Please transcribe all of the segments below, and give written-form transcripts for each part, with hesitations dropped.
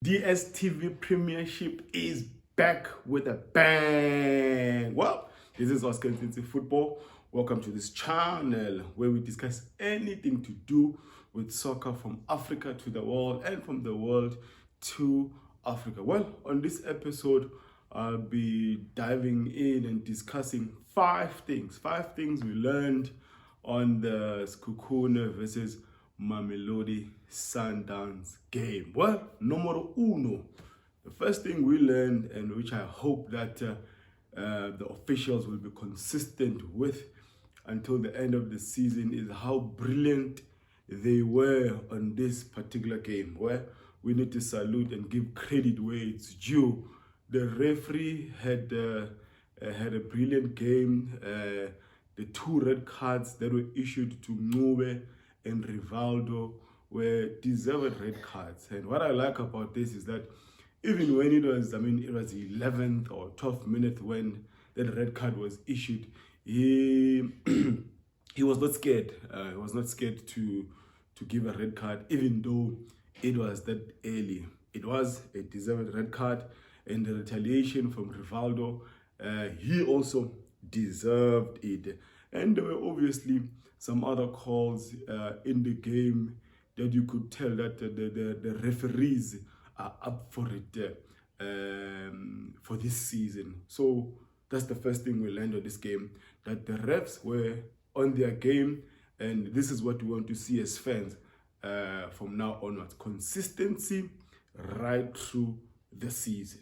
DSTV Premiership is back with a bang. Well, this is Oscar Intensive Football. Welcome to this channel where we discuss anything to do with soccer from Africa to the world and from the world to Africa. Well, on this episode, I'll be diving in and discussing five things we learned on the Sekhukhune versus Mamelodi Sundowns game. Well, numero uno, the first thing we learned, and which I hope that the officials will be consistent with until the end of the season, is how brilliant they were on this particular game, where we need to salute and give credit where it's due. The referee had a brilliant game. The two red cards that were issued to Ncube and Rivaldo were deserved red cards. And what I like about this is that even when it was, it was the 11th or 12th minute when that red card was issued, he he was not scared. He was not scared to give a red card, even though it was that early. It was a deserved red card, and the retaliation from Rivaldo, he also deserved it. And there were obviously some other calls in the game that you could tell that the referees are up for it for this season. So that's the first thing we learned on this game, that the refs were on their game, and this is what we want to see as fans from now onwards. Consistency right through the season.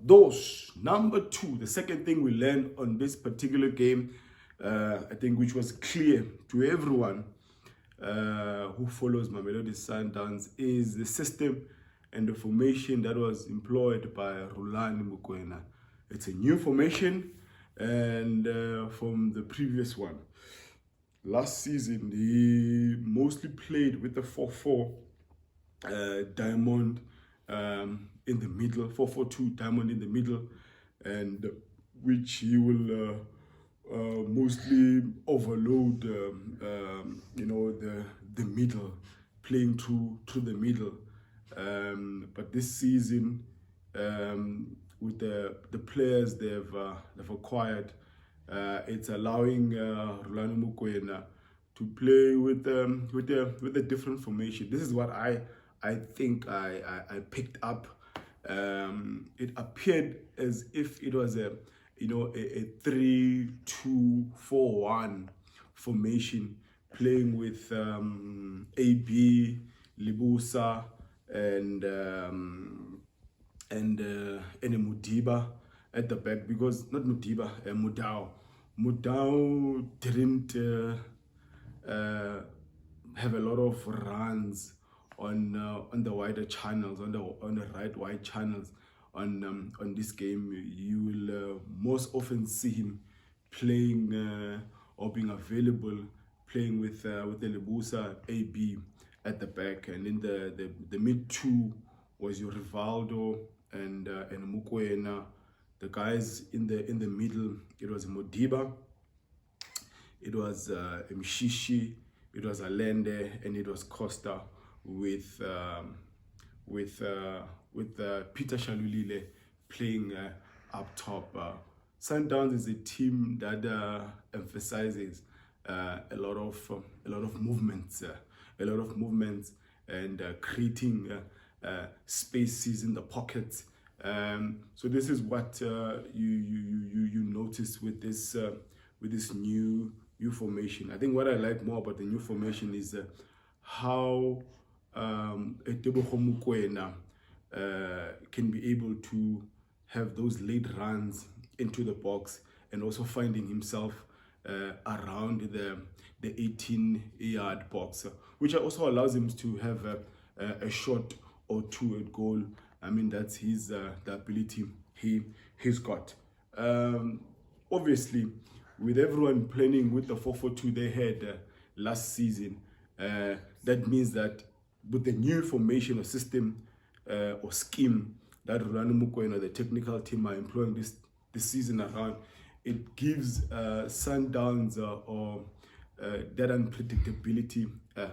Those. Number two, the second thing we learned on this particular game, I think, which was clear to everyone who follows Mamelodi Sundowns, is the system and the formation that was employed by Rulani Mokwena. It's a new formation, and from the previous one. Last season, he mostly played with the 4-4 diamond in the middle, 4-4-2 diamond in the middle, and which he will mostly overload, the middle, playing through the middle. But this season, with the players they've acquired, it's allowing Rulani Mokwena to play with a different formation. This is what I think I picked up. It appeared as if it was a 3-2-4-1 formation, playing with AB, Libusa, and Mudiba at the back, because not Mudiba, Mudau didn't have a lot of runs on the wider channels, on the right wide channels. On this game, you will most often see him playing or being available, playing with the Libusa, AB at the back, and in the mid two was your Rivaldo and Mokwena. The guys in the middle, it was Modiba, it was Mshishi, it was Allende, and it was Costa, with Peter Shalulile playing up top. Sundowns is a team that emphasizes a lot of movements, and creating spaces in the pockets. So this is what you notice with this new formation. I think what I like more about the new formation is how Tebogo Mokwena can be able to have those late runs into the box, and also finding himself around the 18-yard box, which also allows him to have a shot or two at goal. That's the ability he's got. Obviously, with everyone playing with the 4-4-2 they had last season, that means that with the new formation or system or scheme that Rulani Mokwena, the technical team, are employing this season around, it gives Sundowns that unpredictability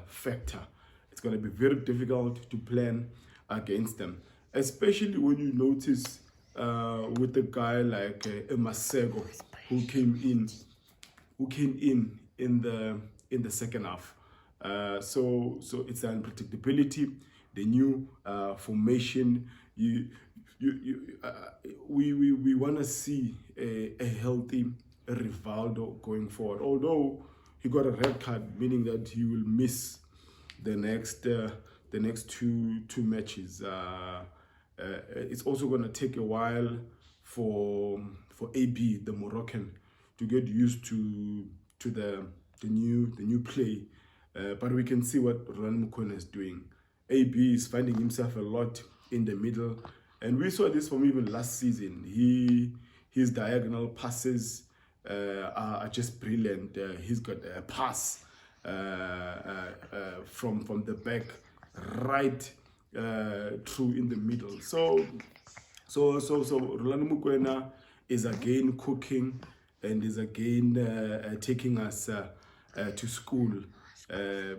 factor. It's going to be very difficult to plan against them. especially when you notice with a guy like Masego, who came in the second half. So it's the unpredictability, the new formation. We want to see a healthy Rivaldo going forward. Although he got a red card, meaning that he will miss the next two matches. It's also going to take a while for AB, the Moroccan, to get used to the new play. But we can see what Ron Mukone is doing. AB is finding himself a lot in the middle, and we saw this from even last season. His diagonal passes are just brilliant. He's got a pass from the back right through in the middle. So Rolando Mokoena is again cooking and is again taking us to school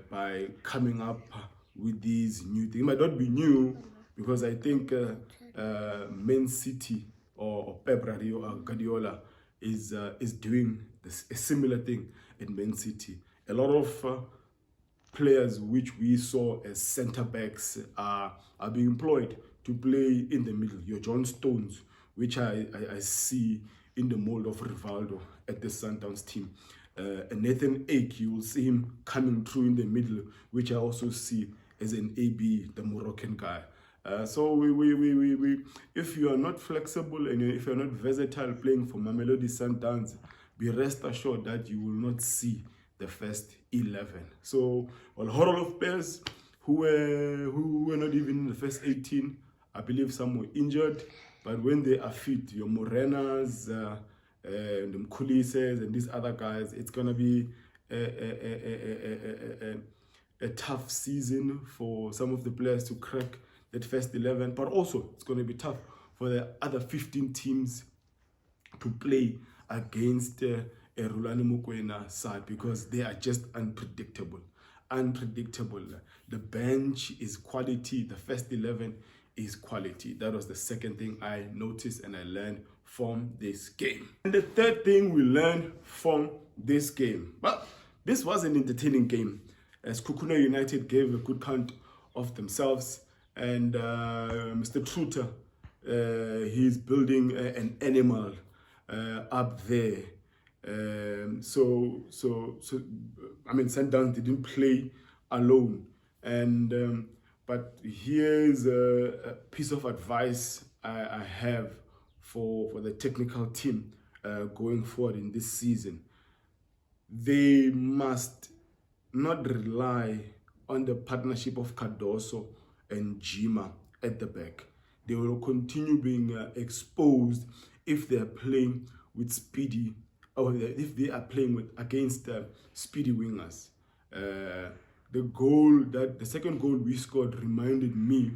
by coming up with these new things. It might not be new, because I think Man City or Pep Guardiola is doing a similar thing in Man City. A lot of players which we saw as centre backs are being employed to play in the middle. Your John Stones, which I see in the mold of Rivaldo at the Sundowns team. Nathan Ake, you will see him coming through in the middle, which I also see as an AB, the Moroccan guy. So we if you are not flexible and if you're not versatile playing for Mamelodi Sundowns, be rest assured that you will not see the first 11. So a whole lot of players who were not even in the first 18. I believe some were injured, but when they are fit, your Morenas, the Mkulises, and these other guys, it's gonna be a tough season for some of the players to crack that first 11, but also it's going to be tough for the other 15 teams to play against a Rolando Mokoena side, because they are just unpredictable. The bench is quality, the first 11 is quality. That was the second thing I noticed and I learned from this game. And the third thing we learned from this game, well, this was an entertaining game, as Sekhukhune United gave a good count of themselves, and Mr. Truter, he's building an animal up there. So I mean, Sundowns didn't play alone, and but here's a piece of advice I have for the technical team going forward in this season. They must not rely on the partnership of Cardoso and Jima at the back. They will continue being exposed if they are playing with speedy, or if they are playing against speedy wingers. The second goal we scored reminded me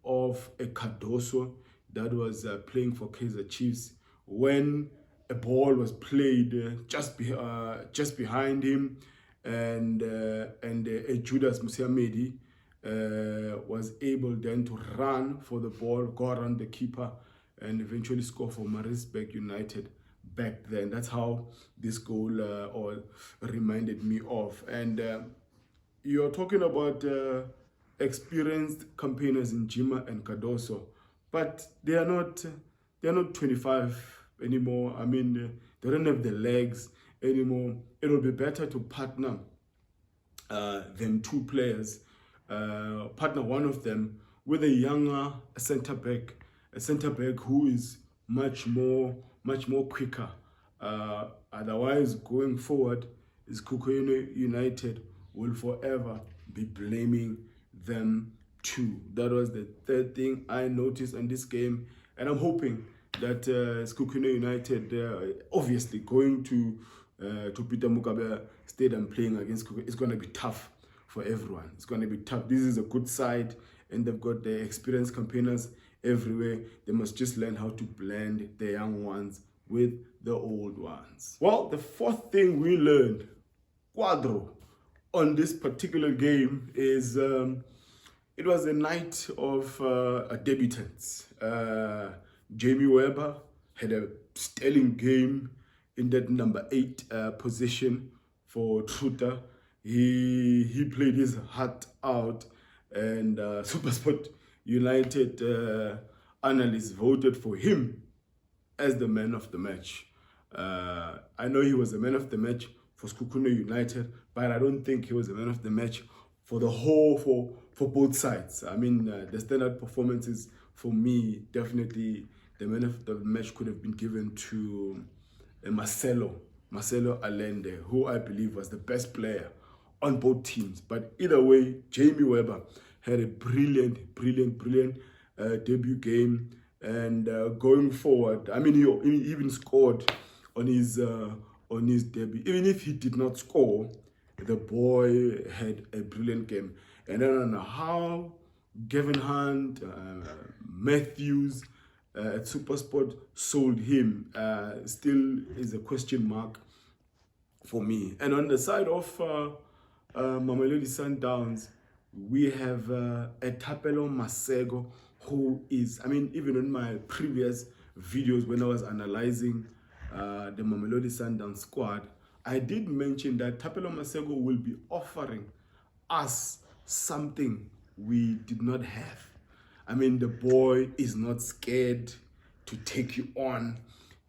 of a Cardoso that was playing for Kaizer Chiefs, when a ball was played just behind him, and Judas Musiamedi was able then to run for the ball, go around the keeper, and eventually score for Maritzburg United back then. That's how this goal all reminded me of. And you're talking about experienced campaigners in Jima and Cardoso, but they are not 25 anymore. I mean, they don't have the legs anymore. It'll be better to partner them two players, partner one of them with a younger centre back who is much more quicker. Otherwise, going forward, Sekhukhune United will forever be blaming them too. That was the third thing I noticed in this game, and I'm hoping that Sekhukhune United, obviously going to Peter Mugabe Stadium playing against Sekhukhune, it's going to be tough for everyone. It's going to be tough. This is a good side, and they've got the experienced campaigners everywhere. They must just learn how to blend the young ones with the old ones. Well, the fourth thing we learned, Quadro, on this particular game is It was a night of debutants. Jamie Webber had a sterling game in that number 8 position for Truta. He played his heart out, and Supersport United analysts voted for him as the man of the match. I know he was the man of the match for Sekhukhune United, but I don't think he was the man of the match for the whole, for both sides. I mean, the standard performances for me, definitely the man of the match could have been given to Marcelo Allende, who I believe was the best player on both teams. But either way, Jamie Webber had a brilliant debut game. And going forward, I mean, he even scored on his debut. Even if he did not score, the boy had a brilliant game. And I don't know how Gavin Hunt, Matthews at Supersport sold him. Still is a question mark for me. And on the side of Mamelodi Sundowns, we have a Thapelo Masego, who is, I mean, even in my previous videos when I was analyzing the Mamelodi Sundowns squad, I did mention that Thapelo Masego will be offering us something we did not have. I mean, the boy is not scared to take you on.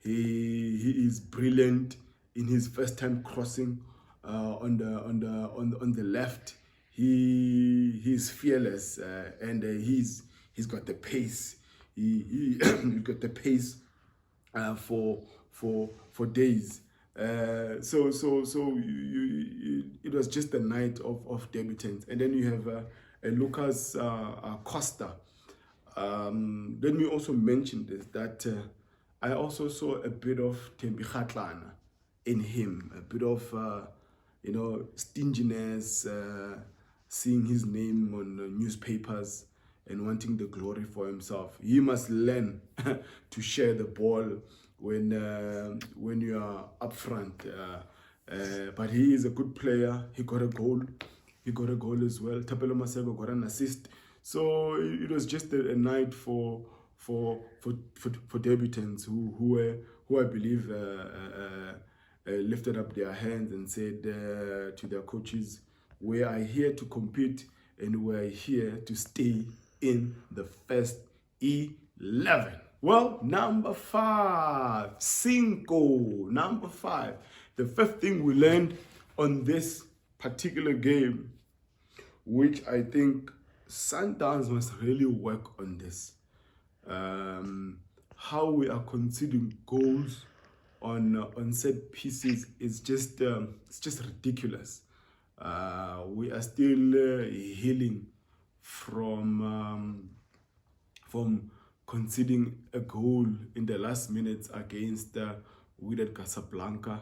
He is brilliant in his first time crossing on the left. He's fearless, and he's got the pace. He got the pace for days. So it was just a night of debutants, and then you have a Lucas Costa. Let me also mention this, that I also saw a bit of Tembi Kgatlana in him, a bit of stinginess, seeing his name on newspapers and wanting the glory for himself. He must learn to share the ball when you are up front. But he is a good player. He got a goal. He got a goal as well. Thapelo Masego got an assist. So it was just a night for debutants who I believe lifted up their hands and said to their coaches, "We are here to compete and we are here to stay in the first 11." Well, number 5, Cinco. Number 5. The fifth thing we learned on this particular game, which I think Sundowns must really work on this. How we are conceding goals on set pieces is just it's just ridiculous. We are still healing from conceding a goal in the last minutes against Wydad Casablanca.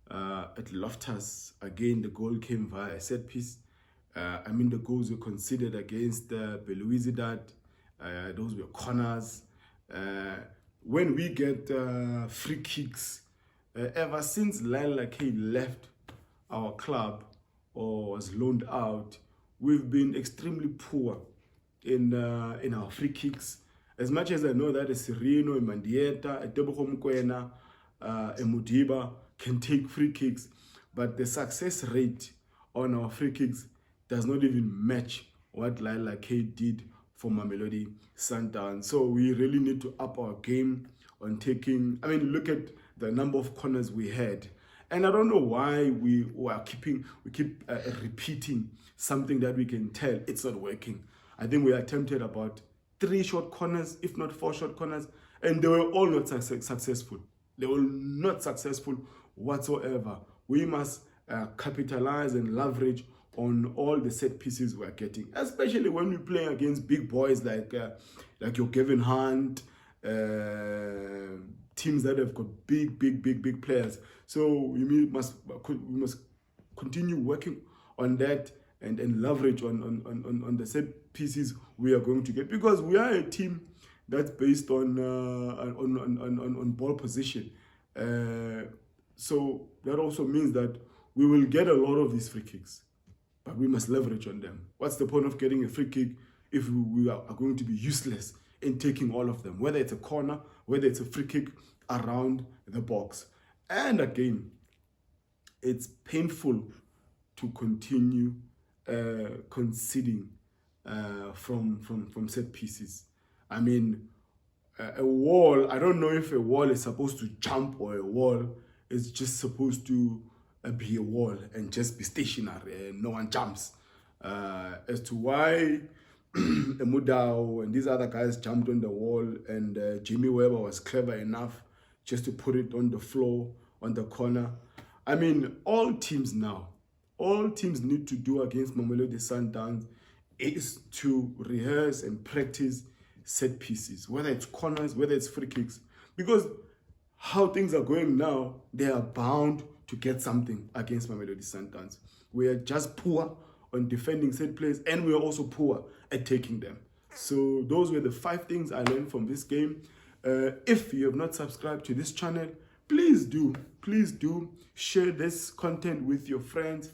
At Loftus, again, the goal came via a set piece. I mean, the goals were conceded against Belouizdad. Those were corners. When we get free kicks, ever since Laila K left our club or was loaned out, we've been extremely poor in our free kicks. As much as I know that a Sereno, a Mandieta, a Tebogo Mokoena, a Mudiba can take free kicks, but the success rate on our free kicks does not even match what Laila K did for Mamelodi Sundowns. So we really need to up our game on taking, I mean, look at the number of corners we had. And I don't know why we keep repeating something that we can tell it's not working. I think we attempted about 3 short corners, if not 4 short corners, and they were all not successful. They were not successful whatsoever. We must capitalize and leverage on all the set pieces we're getting, especially when we play against big boys like your Gavin Hunt, teams that have got big players. So we must continue working on that and leverage on the set pieces we are going to get, because we are a team that's based on ball position. So that also means that we will get a lot of these free kicks, but we must leverage on them. What's the point of getting a free kick if we are going to be useless in taking all of them, whether it's a corner, whether it's a free kick around the box. And again, it's painful to continue conceding from set pieces. I mean, a wall, I don't know if a wall is supposed to jump or a wall is just supposed to be a wall and just be stationary and no one jumps. As to why Mudao and these other guys jumped on the wall and Jimmy Weber was clever enough just to put it on the floor, on the corner. I mean, all teams need to do against Mamelodi Sundowns is to rehearse and practice set pieces, whether it's corners, whether it's free kicks. Because how things are going now, they are bound to get something against Mamelodi Sundowns. We are just poor on defending set plays, and we are also poor at taking them. So those were the 5 things I learned from this game. If you have not subscribed to this channel, please do share this content with your friends.